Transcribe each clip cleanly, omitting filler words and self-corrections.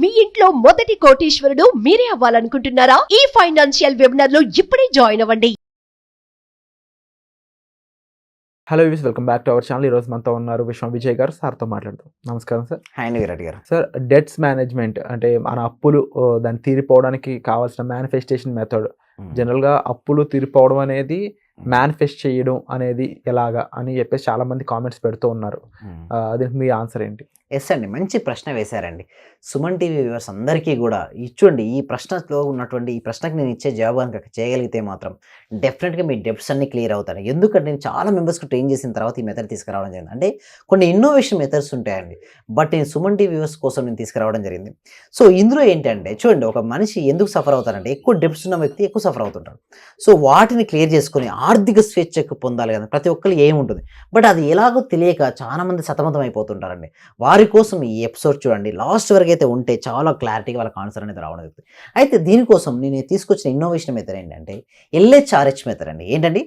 మీ ఇంట్లో మొదటి కోటీశ్వరుడు మీరే అవ్వాలనుకుంటున్నారా? ఈ ఫైనాన్షియల్ వెబినార్ లో ఇప్పుడే జాయిన్ అవ్వండి. Hello views, welcome back to our channel. ఈరోజు మనతో ఉన్నారు విజయ్ గారు. సార్తో మాట్లాడదాం. నమస్కారం సార్. హాయ్ విరాట్ గారు. సార్, డెట్స్ మేనేజ్మెంట్ అంటే మన అప్పులు దాన్ని తీరిపోవడానికి కావాల్సిన మేనిఫెస్టేషన్ మెథడ్. జనరల్గా అప్పులు తీరిపోవడం అనేది మేనిఫెస్ట్ చేయడం అనేది ఎలాగా అని చెప్పేసి చాలా మంది కామెంట్స్ పెడుతూ ఉన్నారు. దీనికి మీ ఆన్సర్ ఏంటి? ఎస్ అండి, మంచి ప్రశ్న వేశారండి. సుమన్ టీవీ వ్యూవర్స్ అందరికీ కూడా ఇచ్చండి ఈ ప్రశ్నలో ఉన్నటువంటి ఈ ప్రశ్నకు నేను ఇచ్చే జవాబు కనుక చేయగలిగితే మాత్రం డెఫినెట్గా మీ డెబ్ట్స్ అన్ని క్లియర్ అవుతాయి. ఎందుకంటే నేను చాలా మెంబర్స్కి ట్రైన్ చేసిన తర్వాత ఈ మెథడ్ తీసుకురావడం జరిగింది. అంటే కొన్ని ఇన్నోవేషన్ మెథడ్స్ ఉంటాయండి, బట్ నేను సుమన్ టీవీ వ్యూవర్స్ కోసం నేను తీసుకురావడం జరిగింది. సో ఇందులో ఏంటంటే చూడండి, ఒక మనిషి ఎందుకు సఫర్ అవుతారంటే ఎక్కువ డెబ్ట్స్ ఉన్న వ్యక్తి ఎక్కువ సఫర్ అవుతుంటారు. సో వాటిని క్లియర్ చేసుకుని ఆర్థిక స్వేచ్ఛకు పొందాలి కదా, ప్రతి ఒక్కరికి ఏముంటుంది, బట్ అది ఎలాగో తెలియక చాలా మంది సతమతం అయిపోతుంటారండి. వారి కోసం ఈ ఎపిసోడ్ చూడండి, లాస్ట్ వరకు అయితే ఉంటే చాలా క్లారిటీగా వాళ్ళకి ఆన్సర్ అనేది రావడం జరుగుతుంది. అయితే దీనికోసం నేను తీసుకొచ్చిన ఇన్నోవేషన్ మెథడ్ ఏంటంటే LHRH మెథడ్ అండి. ఏంటండి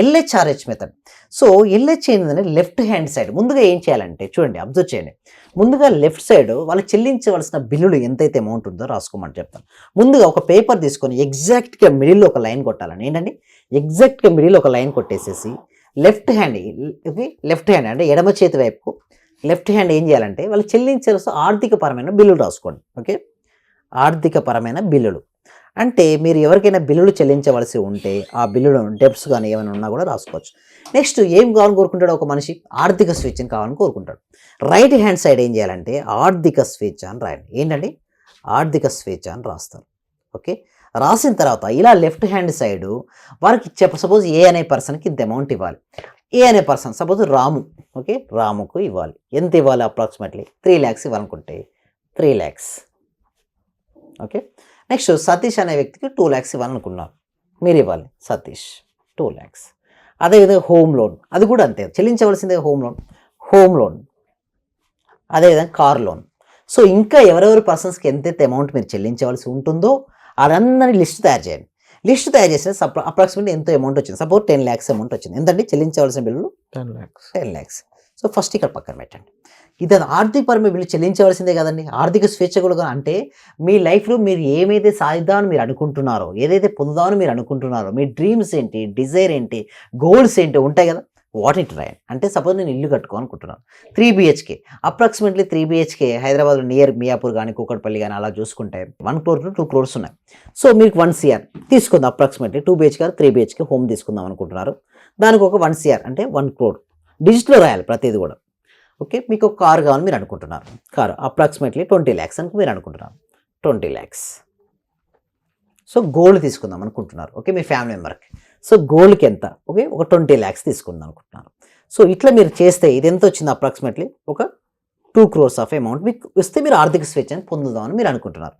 LHRH మెథడ్? సో LH ఏంటంటే లెఫ్ట్ హ్యాండ్ సైడ్. ముందుగా ఏం చేయాలంటే చూడండి, అబ్జర్వ్ చేయండి. ముందుగా లెఫ్ట్ సైడ్ వాళ్ళు చెల్లించవలసిన బిల్లులు ఎంతైతే అమౌంట్ ఉందో రాసుకోమని చెప్తాను. ముందుగా ఒక పేపర్ తీసుకొని ఎగ్జాక్ట్గా మిడిల్లో ఒక లైన్ కొట్టాలని. ఏంటండి ఎగ్జాక్ట్గా మిడిల్లో ఒక లైన్ కొట్టేసేసి లెఫ్ట్ హ్యాండ్ అంటే ఎడమ చేతి వైపుకు లెఫ్ట్ హ్యాండ్ ఏం చేయాలంటే వాళ్ళు చెల్లించాల్సిన ఆర్థికపరమైన బిల్లులు రాసుకోండి. ఓకే, ఆర్థికపరమైన బిల్లులు అంటే మీరు ఎవరికైనా బిల్లులు చెల్లించవలసి ఉంటే ఆ బిల్లులు డెబ్ట్స్ కానీ ఏమైనా ఉన్నా కూడా రాసుకోవచ్చు. నెక్స్ట్ ఏం కావాలని కోరుకుంటాడు ఒక మనిషి? ఆర్థిక స్వేచ్ఛను కావాలని కోరుకుంటాడు. రైట్ హ్యాండ్ సైడ్ ఏం చేయాలంటే ఆర్థిక స్వేచ్ఛ అని రాయండి. ఏంటండి ఆర్థిక స్వేచ్ఛ అని రాస్తారు. ఓకే, రాసిన తర్వాత ఇలా లెఫ్ట్ హ్యాండ్ సైడు వారికి సపోజ్ ఏ అనే పర్సన్కి ఇంత అమౌంట్ ఇవ్వాలి. ఏ అనే పర్సన్ సపోజ్ రాము. ఓకే, రాముకు ఇవ్వాలి. ఎంత ఇవ్వాలి? అప్రాక్సిమేట్లీ 3 lakhs ఇవ్వాలనుకుంటే 3 lakhs. ఓకే, నెక్స్ట్ సతీష్ అనే వ్యక్తికి 2 lakhs ఇవ్వాలనుకున్నారు, మీరు ఇవ్వాలి సతీష్ 2 lakhs. అదేవిధంగా హోమ్ లోన్, అది కూడా అంతే, చెల్లించవలసిందే హోమ్ లోన్. అదేవిధంగా కార్ లోన్. సో ఇంకా ఎవరెవరి పర్సన్స్కి ఎంతైతే అమౌంట్ మీరు చెల్లించవలసి ఉంటుందో అదందరినీ లిస్ట్ తయారు చేయండి. లిస్ట్ తయారు చేసిన అప్రాక్సిమేట్లీ ఎంతో అమౌంట్ వచ్చింది. సపోజ్ 10 lakhs అమౌంట్ వచ్చింది. ఎంతండి చెల్లించవలసిన బిల్లు? 10 lakhs. సో ఫస్ట్ ఇక్కడ పక్కన పెట్టండి. ఇది ఆర్థికపరమైన బిల్లు చెల్లించవలసిందే కదండి. ఆర్థిక స్వేచ్ఛ కూడా అంటే మీ లైఫ్లో మీరు ఏమైతే సాధిద్దామని మీరు అనుకుంటున్నారో, ఏదైతే పొందుదామని మీరు అనుకుంటున్నారో, మీ డ్రీమ్స్ ఏంటి, డిజైర్ ఏంటి, గోల్స్ ఏంటి ఉంటాయి కదా, వాటిని రాయండి. అంటే సపోజ్ నేను ఇల్లు కట్టుకోవాలనుకుంటున్నాను 3 BHK. అప్రాక్సిమేట్లీ 3 BHK హైదరాబాద్లో నియర్ మియాపూర్ కానీ కూకట్పల్లి కానీ అలా చూసుకుంటే 1 crore to 2 crores ఉన్నాయి. సో మీకు 1 CR తీసుకుందాం. అప్రాక్సిమేట్లీ 2 BHK 3 BHK హోమ్ తీసుకుందాం అనుకుంటున్నారు. దానికి ఒక 1 CR అంటే 1 crore డిజిట్లో రాయాలి ప్రతిదీ కూడా. ఓకే, మీకు ఒక కారు కావాలని మీరు అనుకుంటున్నారు. కారు అప్రాక్సిమేట్లీ 20 lakhs అని మీరు అనుకుంటున్నారు. 20 lakhs. సో గోల్డ్ తీసుకుందాం అనుకుంటున్నారు. ఓకే, మీ ఫ్యామిలీ మెంబర్కి. సో గోల్డ్కి ఎంత? ఓకే, ఒక 20 lakhs తీసుకుందాం అనుకుంటున్నారు. సో ఇట్లా మీరు చేస్తే ఇది ఎంత వచ్చింది? అప్రాక్సిమేట్లీ ఒక 2 crores ఆఫ్ అమౌంట్ మీకు వస్తే మీరు ఆర్థిక స్వేచ్ఛని పొందుదామని మీరు అనుకుంటున్నారు.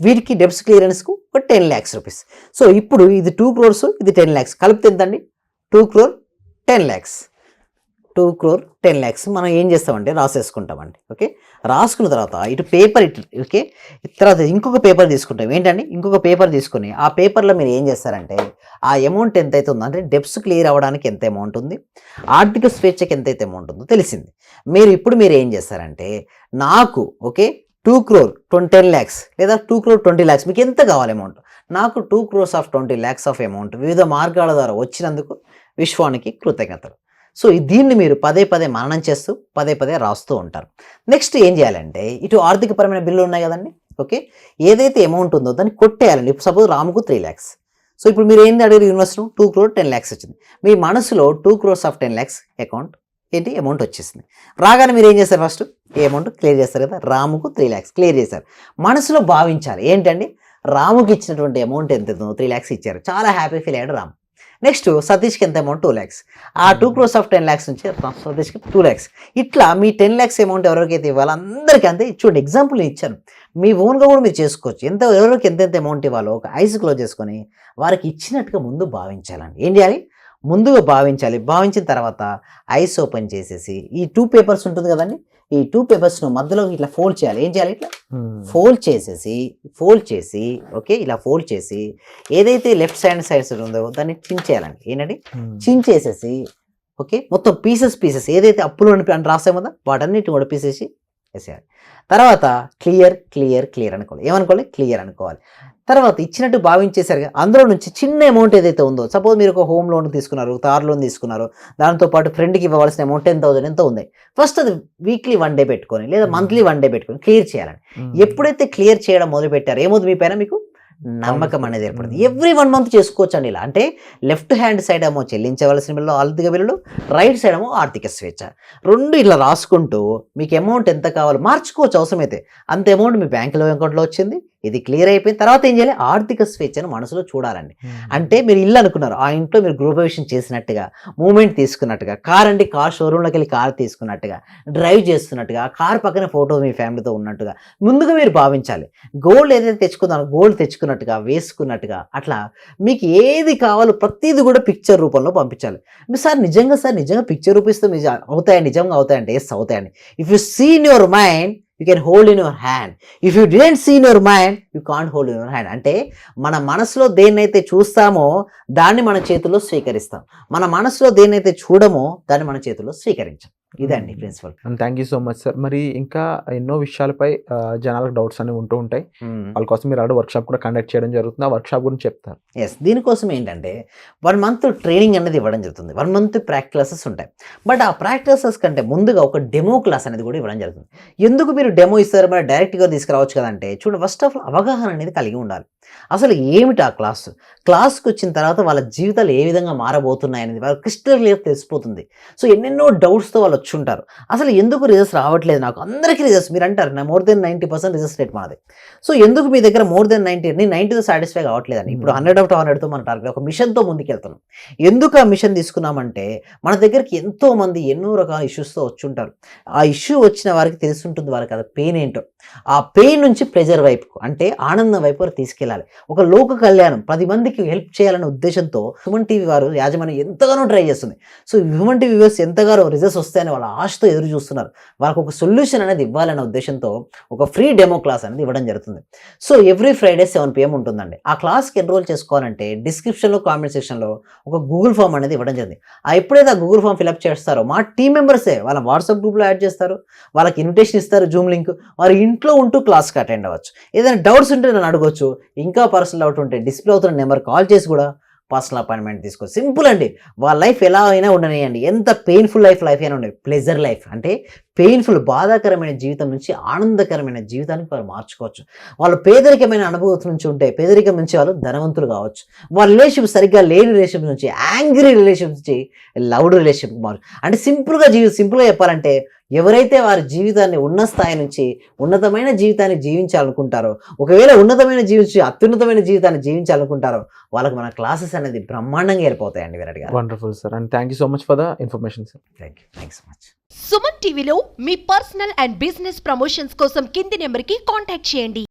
వీటికి డెబ్ట్స్ క్లియరెన్స్కు ఒక 10 lakhs రూపీస్. సో ఇప్పుడు ఇది 2 crores, ఇది 10 lakhs కలిపితే ఎంతండి? 2 crore 10 lakhs. 2 crore 10 lakhs మనం ఏం చేస్తామంటే రాసేసుకుంటామండి. ఓకే, రాసుకున్న తర్వాత ఇటు పేపర్ ఓకే, తర్వాత ఇంకొక పేపర్ తీసుకుంటాం. ఏంటండి ఇంకొక పేపర్ తీసుకుని ఆ పేపర్లో మీరు ఏం చేస్తారంటే ఆ అమౌంట్ ఎంతైతే ఉందో, అంటే డెబ్ట్స్ క్లియర్ అవ్వడానికి ఎంత అమౌంట్ ఉంది, ఆర్థిక స్వేచ్ఛకి ఎంతైతే అమౌంట్ ఉందో తెలిసింది. మీరు ఏం చేస్తారంటే నాకు ఓకే 2 crore 10 lakhs లేదా 2 crore 20 lakhs మీకు ఎంత కావాలి అమౌంట్? నాకు 2 crores of 20 lakhs of amount వివిధ మార్గాల ద్వారా వచ్చినందుకు విశ్వానికి కృతజ్ఞతలు. సో దీన్ని మీరు పదే మననం చేస్తూ పదే రాస్తూ ఉంటారు. నెక్స్ట్ ఏం చేయాలంటే ఇటు ఆర్థికపరమైన బిల్లు ఉన్నాయి కదండి. ఓకే, ఏదైతే అమౌంట్ ఉందో దాన్ని కొట్టేయాలండి. ఇప్పుడు సపోజ్ రాముకు 3 lakhs. సో ఇప్పుడు మీరు ఏంటి అడిగారు? యూనివర్సిటీ 2 crore 10 lakhs వచ్చింది. మీ మనసులో 2 crores ఆఫ్ 10 lakhs అకౌంట్ ఏంటి అమౌంట్ వచ్చేసింది. రాగానే మీరు ఏం చేస్తారు? ఫస్ట్ ఏ అమౌంట్ క్లియర్ చేస్తారు కదా, రాముకు 3 lakhs క్లియర్ చేశారు. మనసులో భావించాలి ఏంటండి, రాముకి ఇచ్చినటువంటి అమౌంట్ ఎంత 3 lakhs ఇచ్చారు. చాలా హ్యాపీ ఫీల్ అయ్యాడు రాము. నెక్స్ట్ సతీష్కి ఎంత అమౌంట్? 2 lakhs. ఆ 2 crores ఆఫ్ 10 lakhs నుంచి సతీష్కి 2 lakhs. ఇట్లా మీ 10 lakhs అమౌంట్ ఎవరికైతే ఇవ్వాలో అందరికీ అంతే. చూడండి, ఎగ్జాంపుల్ నేను ఇచ్చాను, మీ ఓన్గా కూడా మీరు చేసుకోవచ్చు. ఎవరికి ఎంతెంత అమౌంట్ ఇవ్వాలో ఒక ఐస్ క్లోజ్ చేసుకొని వారికి ఇచ్చినట్టుగా ముందు భావించాలండి. ఏం చేయాలి? ముందుగా భావించాలి. భావించిన తర్వాత ఐస్ ఓపెన్ చేసేసి ఈ 2 papers ఉంటుంది కదండి, ఈ 2 పేపర్స్ను మధ్యలో ఇట్లా ఫోల్డ్ చేయాలి. ఏం చేయాలి? ఇట్లా ఫోల్డ్ చేసి ఓకే, ఇలా ఫోల్డ్ చేసి ఏదైతే లెఫ్ట్ సైడ్స్ ఉందో దాన్ని చించేయాలండి. ఏంటండి చించేసేసి ఓకే, మొత్తం పీసెస్ ఏదైతే అప్పులు అని రాసామో కదా వాటన్నిటిని కూడా పీసేసి వేసేయాలి. తర్వాత క్లియర్ క్లియర్ క్లియర్ అనుకోవాలి. ఏమనుకోవాలి? క్లియర్ అనుకోవాలి. తర్వాత ఇచ్చినట్టు భావించేసరికి అందులో నుంచి చిన్న అమౌంట్ ఏదైతే ఉందో, సపోజ్ మీరు ఒక హోమ్ లోన్ తీసుకున్నారు, కార్ లోన్ తీసుకున్నారు, దాంతోపాటు ఫ్రెండ్కి ఇవ్వవలసిన అమౌంట్ 10,000 ఎంతో ఉంది. ఫస్ట్ అది వీక్లీ 1 డే పెట్టుకొని లేదా మంత్లీ 1 డే పెట్టుకొని క్లియర్ చేయాలండి. ఎప్పుడైతే క్లియర్ చేయడం మొదలు పెట్టారో ఏమవుతుంది? మీ పైన మీకు నమ్మకం అనేది ఏర్పడుతుంది. ఎవ్రీ 1 మంత్ చేసుకోవచ్చు అండి ఇలా. అంటే లెఫ్ట్ హ్యాండ్ సైడ్ ఏమో చెల్లించవలసిన బిల్లు, ఆర్థిక బిల్లులు, రైట్ సైడ్ ఏమో ఆర్థిక స్వేచ్ఛ. 2 ఇలా రాసుకుంటూ మీకు అమౌంట్ ఎంత కావాలో మార్చుకోవచ్చు అవసరమైతే. అంత అమౌంట్ మీ బ్యాంకులో అకౌంట్లో వచ్చింది, ఇది క్లియర్ అయిపోయిన తర్వాత ఏం చేయాలి? ఆర్థిక స్వేచ్ఛను మనసులో చూడాలండి. అంటే మీరు ఇల్లు అనుకున్నారు, ఆ ఇంట్లో మీరు గృహప్రవేశం చేసినట్టుగా, మూమెంట్ తీసుకున్నట్టుగా, కార్ అంటే కార్ షోరూంలోకి వెళ్ళి కార్ తీసుకున్నట్టుగా, డ్రైవ్ చేస్తున్నట్టుగా, ఆ కార్ పక్కన ఫోటో మీ ఫ్యామిలీతో ఉన్నట్టుగా ముందుగా మీరు భావించాలి. గోల్డ్ ఏదైతే తెచ్చుకున్నారో గోల్డ్ తెచ్చుకున్నట్టుగా, వేసుకున్నట్టుగా, అట్లా మీకు ఏది కావాలో ప్రతిదీ కూడా పిక్చర్ రూపంలో పంపించాలి. సార్ నిజంగా పిక్చర్ రూపిస్తే నిజంగా అవుతాయంటే ఎస్ అవుతాయండి. If you see in your mind you can hold in your hand. If you didn't see in your mind you can't hold in your hand. అంటే మన మనసులో దేన్నైతే చూస్తామో దాన్ని మన చేతుల్లో స్వీకరిస్తాం, మన మనసులో దేన్నైతే చూడమో దాన్ని మన చేతుల్లో స్వీకరించాం. ఇదండి principle. Thank you so much sir. మరి ఇంకా ఎన్నో విషయాలపై జనాలకు డౌట్స్ అనేవి ఉంటూ ఉంటాయి. వాళ్ళ కోసం మీరు ఆల్రెడీ వర్క్షాప్ కూడా కండక్ట్ చేయడం జరుగుతుంది. ఆ వర్క్షాప్ గురించి చెప్తారు. ఎస్, దీనికోసం ఏంటంటే 1 మంత్ ట్రైనింగ్ అనేది ఇవ్వడం జరుగుతుంది. 1 మంత్ ప్రాక్టీస్ క్లాసెస్ ఉంటాయి. బట్ ఆ ప్రాక్టీస్ క్లాసెస్ కంటే ముందుగా ఒక డెమో క్లాస్ అనేది కూడా ఇవ్వడం జరుగుతుంది. ఎందుకు మీరు డెమో ఇస్తారు, మరి డైరెక్ట్గా తీసుకురావచ్చు కదంటే, చూడండి ఫస్ట్ ఆఫ్ ఆల్ అవగాహన అనేది కలిగి ఉండాలి. అసలు ఏమిటి ఆ క్లాస్కి వచ్చిన తర్వాత వాళ్ళ జీవితాలు ఏ విధంగా మారబోతున్నాయి అనేది వాళ్ళకి క్రిస్టల్ క్లియర్ తెలిసిపోతుంది. సో ఎన్నెన్నో డౌట్స్తో వాళ్ళు వచ్చి ఉంటారు. అసలు ఎందుకు రిజల్ట్స్ రావట్లేదు నాకు, అందరికీ రిజల్ట్స్ మీరు అంటారు నా మోర్ దెన్ 90% రిజల్ట్స్ రేట్ మనది. సో ఎందుకు మీ దగ్గర మోర్ దెన్ 90తో సాటిస్ఫై కావట్లేదని ఇప్పుడు 100/100తో మన టార్గెట్ ఒక మిషన్తో ముందుకెళ్తున్నాం. ఎందుకు ఆ మిషన్ తీసుకున్నామంటే మన దగ్గరికి ఎంతో మంది ఎన్నో రకాల ఇష్యూస్తో వచ్చి ఉంటారు. ఆ ఇష్యూ వచ్చిన వారికి తెలుసుంటుంది వాళ్ళకి అది పెయిన్ ఏంటో. ఆ పెయిన్ నుంచి ప్లెజర్ వైపుకు అంటే ఆనందం వైపు తీసుకెళ్ళాలి. ఒక లోక కళ్యాణం 10 మందికి హెల్ప్ చేయాలనే ఉద్దేశంతో హ్యూమన్ టీవీ వారు యాజమాన్యం ఎంతగానో ట్రై చేస్తుంది. సో హ్యూమన్ టీవీ వ్యూవర్స్ ఎంతగానో రిజల్ట్స్ వస్తాయని వాళ్ళ ఆశతో ఎదురు చూస్తున్నారు. వాళ్ళకు ఒక సొల్యూషన్ అనేది ఇవ్వాలనే ఉద్దేశంతో ఒక ఫ్రీ డెమో క్లాస్ అనేది ఇవ్వడం జరుగుతుంది. సో ఎవ్రీ ఫ్రైడే 7 PM ఉంటుందండి. ఆ క్లాస్కి ఎన్రోల్ చేసుకోవాలంటే డిస్క్రిప్షన్లో కామెంట్ సెక్షన్లో ఒక గూగుల్ ఫామ్ అనేది ఇవ్వడం జరిగింది. ఎప్పుడైతే ఆ గూగుల్ ఫామ్ ఫిల్అప్ చేస్తారో మా టీం మెంబర్సే వాళ్ళ వాట్సాప్ గ్రూప్లో యాడ్ చేస్తారు, వాళ్ళకి ఇన్విటేషన్ ఇస్తారు, జూమ్ లింక్, వారి ఇంట్లో ఉంటూ క్లాస్కి అటెండ్ అవ్వచ్చు. ఏదైనా డౌట్స్ ఉంటే నన్ను అడగొచ్చు. ఇంకా పర్సనల్ డౌట్ ఉంటే డిస్ప్లే అవుతున్న నెంబర్ కాల్ చేసి కూడా పర్సనల్ అపాయింట్మెంట్ తీసుకోవచ్చు. సింపుల్ అండి. వాళ్ళ లైఫ్ ఎలా అయినా ఉండనియండి, ఎంత పెయిన్ఫుల్ లైఫ్ అయినా ఉండే ప్లెజర్ లైఫ్ అంటే పెయిన్ఫుల్ బాధాకరమైన జీవితం నుంచి ఆనందకరమైన జీవితానికి వాళ్ళు మార్చుకోవచ్చు. వాళ్ళు పేదరికమైన అనుభవం నుంచి ఉంటే పేదరికం నుంచి వాళ్ళు ధనవంతులు కావచ్చు. వాళ్ళ రిలేషన్షిప్ సరిగ్గా లేని రిలేషన్షిప్ నుంచి యాంగ్రీ రిలేషన్షిప్ నుంచి లవ్డ్ రిలేషన్షిప్ మార్చు. అంటే సింపుల్గా చెప్పాలంటే ఎవరైతే వారి జీవితాన్ని ఉన్న స్థాయి నుంచి ఉన్నతమైన జీవితాన్ని జీవించాలనుకుంటారో, ఒకవేళ ఉన్నతమైన అత్యున్నతమైన జీవితాన్ని జీవించాలనుకుంటారో వాళ్ళకి మన క్లాసెస్ అనేది బ్రహ్మాండంగా వెళ్ళిపోతాయండి. విరాట్ గారు wonderful sir, and thank you so much for the information sir. Thank you so much. Suman టీవీలో మీ పర్సనల్ అండ్ బిజినెస్ ప్రమోషన్స్ కోసం కింది నెంబర్కి కాంటాక్ట్ చేయండి.